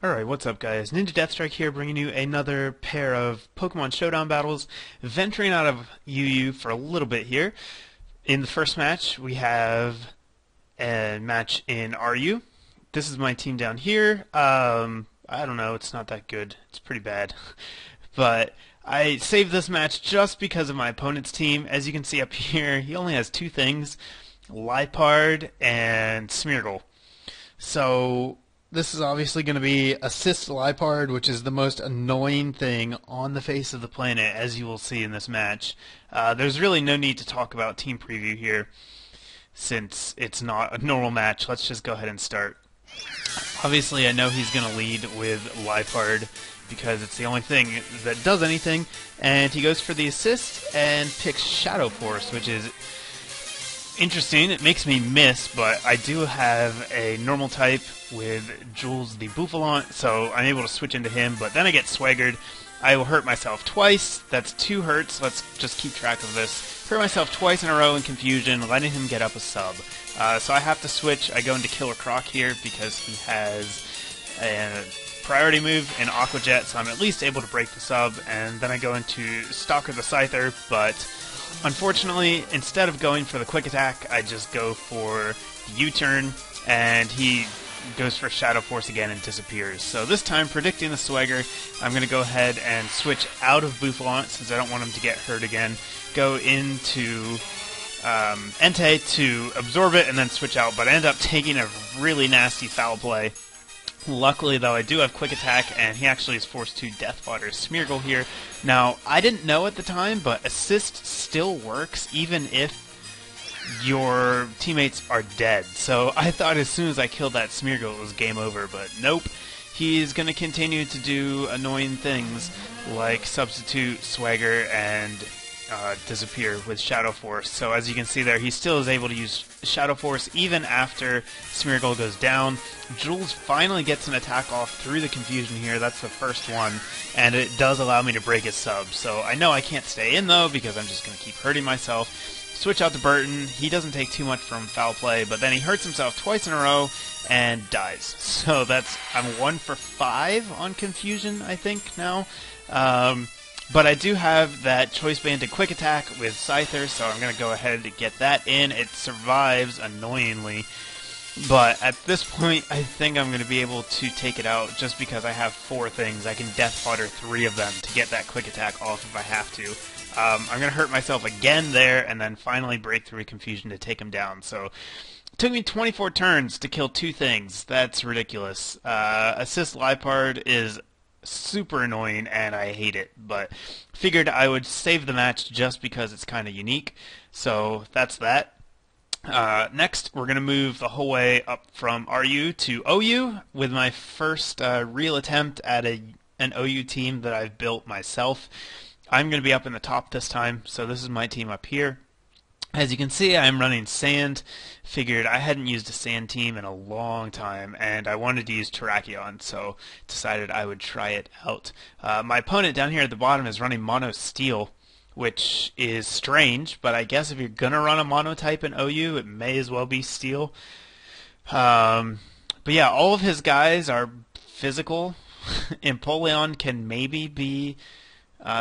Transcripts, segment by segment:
Alright, what's up guys? NinjaDeathStrike here bringing you another pair of Pokemon Showdown battles, venturing out of UU for a little bit here. In the first match, we have a match in RU. This is my team down here. I don't know, it's not that good. It's pretty bad. But I saved this match just because of my opponent's team. As you can see up here, he only has two things, Lipard and Smeargle. So this is obviously going to be Assist Lipard, which is the most annoying thing on the face of the planet, as you will see in this match. There's really no need to talk about team preview here, since it's not a normal match. Let's just go ahead and start. Obviously, I know he's going to lead with Lipard, because it's the only thing that does anything, and he goes for the assist and picks Shadow Force, which is interesting. It makes me miss, but I do have a normal type with Jules the Bouffalant, so I'm able to switch into him, but then I get swaggered. I will hurt myself twice. That's 2 hurts. Let's just keep track of this. Hurt myself twice in a row in confusion, letting him get up a sub. So I have to switch. I go into Killer Croc here because he has a priority move in Aqua Jet, so I'm at least able to break the sub, and then I go into Stalker the Scyther, but unfortunately, instead of going for the quick attack, I just go for the U-turn, and he goes for Shadow Force again and disappears. So this time, predicting the Swagger, I'm going to go ahead and switch out of Bouffalant, since I don't want him to get hurt again. Go into Entei to absorb it, and then switch out, but I end up taking a really nasty foul play. Luckily, though, I do have Quick Attack, and he actually is forced to Death Fodder Smeargle here. Now, I didn't know at the time, but Assist still works even if your teammates are dead. So I thought as soon as I killed that Smeargle, it was game over, but nope. He's going to continue to do annoying things like Substitute, Swagger, and disappear with Shadow Force. So as you can see there, he still is able to use Shadow Force even after Smeargle goes down. Jules finally gets an attack off through the confusion here. That's the first one, and it does allow me to break his sub. So I know I can't stay in though, because I'm just going to keep hurting myself. Switch out to Burton. He doesn't take too much from foul play, but then he hurts himself twice in a row and dies. So I'm 1 for 5 on confusion, I think, now. But I do have that Choice Banded Quick Attack with Scyther, so I'm going to go ahead and get that in. It survives, annoyingly. But at this point, I think I'm going to be able to take it out just because I have 4 things. I can Death Fodder 3 of them to get that Quick Attack off if I have to. I'm going to hurt myself again there, and then finally break through Confusion to take him down. So it took me 24 turns to kill 2 things. That's ridiculous. Assist Lipard is super annoying, and I hate it, but figured I would save the match just because it's kind of unique. So that's that. Next, we're going to move the whole way up from RU to OU with my first real attempt at an OU team that I've built myself. I'm going to be up in the top this time, so this is my team up here. As you can see, I'm running Sand. Figured I hadn't used a Sand team in a long time, and I wanted to use Terrakion, so decided I would try it out. My opponent down here at the bottom is running Mono Steel, which is strange, but I guess if you're going to run a Mono type in OU, it may as well be Steel. But yeah, all of his guys are physical. Empoleon can maybe be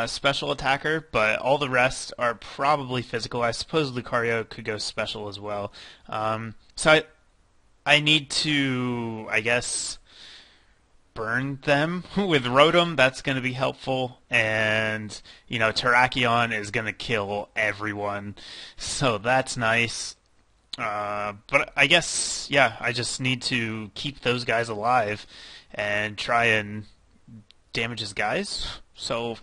special attacker, but all the rest are probably physical. I suppose Lucario could go special as well. So I need to, I guess, burn them with Rotom. That's going to be helpful, and Terrakion is going to kill everyone, so that's nice. But I guess, yeah, I just need to keep those guys alive and try and damage his guys. So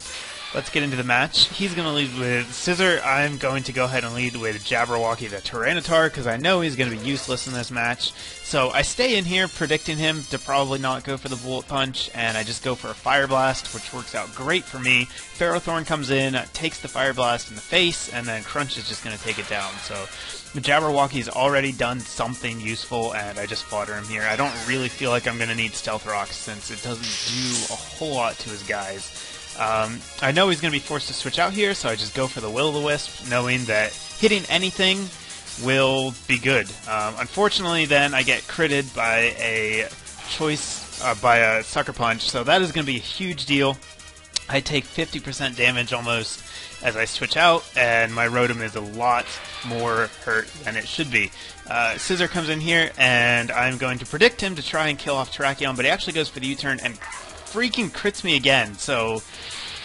let's get into the match. He's going to lead with Scissor. I'm going to go ahead and lead with Jabberwocky the Tyranitar because I know he's going to be useless in this match. So I stay in here predicting him to probably not go for the Bullet Punch, and I just go for a Fire Blast, which works out great for me. Ferrothorn comes in, takes the Fire Blast in the face, and then Crunch is just going to take it down. So the Jabberwocky's already done something useful, and I just fodder him here. I don't really feel like I'm going to need Stealth Rock since it doesn't do a whole lot to his guys. I know he's going to be forced to switch out here, so I just go for the Will-O-the-Wisp, knowing that hitting anything will be good. Unfortunately, then I get critted by a choice by a Sucker Punch, so that is going to be a huge deal. I take 50% damage almost as I switch out, and my Rotom is a lot more hurt than it should be. Scissor comes in here, and I'm going to predict him to try and kill off Terrakion, but he actually goes for the U-turn and freaking crits me again. So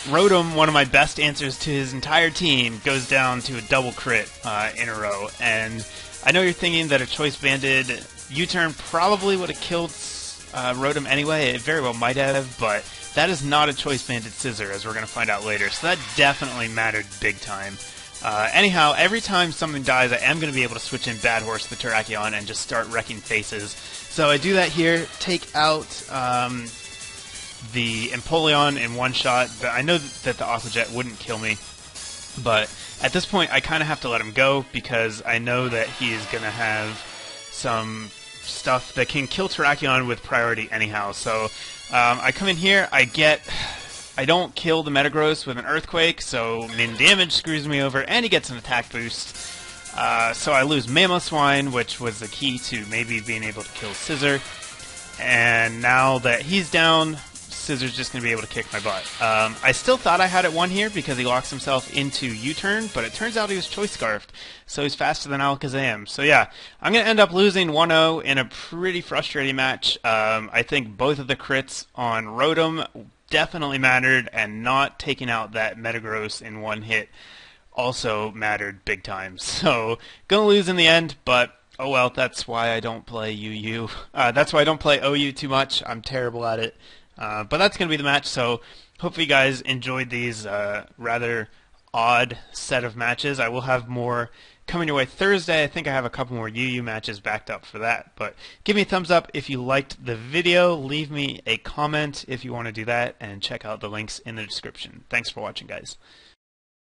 Rotom, one of my best answers to his entire team, goes down to a double crit in a row. And I know you're thinking that a choice-banded U-turn probably would have killed Rotom anyway. It very well might have, but that is not a choice-banded Scissor, as we're going to find out later. So that definitely mattered big time. Anyhow, every time something dies, I am going to be able to switch in Bad Horse the Terrakion and just start wrecking faces. So I do that here, take out the Empoleon in one shot. I know that the Aqua Jet wouldn't kill me, but at this point I kind of have to let him go because I know that he is going to have some stuff that can kill Terrakion with priority anyhow. So I come in here, I don't kill the Metagross with an Earthquake, so min damage screws me over, and he gets an attack boost. So I lose Mamoswine, which was the key to maybe being able to kill Scissor. And now that he's down, Scissor's just going to be able to kick my butt. I still thought I had it won here because he locks himself into U-turn, but it turns out he was Choice Scarfed, so he's faster than Alakazam. So yeah, I'm going to end up losing 1-0 in a pretty frustrating match. I think both of the crits on Rotom definitely mattered, and not taking out that Metagross in one hit also mattered big time. So, gonna lose in the end, but oh well, that's why I don't play UU. That's why I don't play OU too much. I'm terrible at it. But that's gonna be the match, so hopefully you guys enjoyed these rather odd set of matches. I will have more coming your way Thursday. I think I have a couple more UU matches backed up for that. But give me a thumbs up if you liked the video. Leave me a comment if you want to do that, and check out the links in the description. Thanks for watching, guys.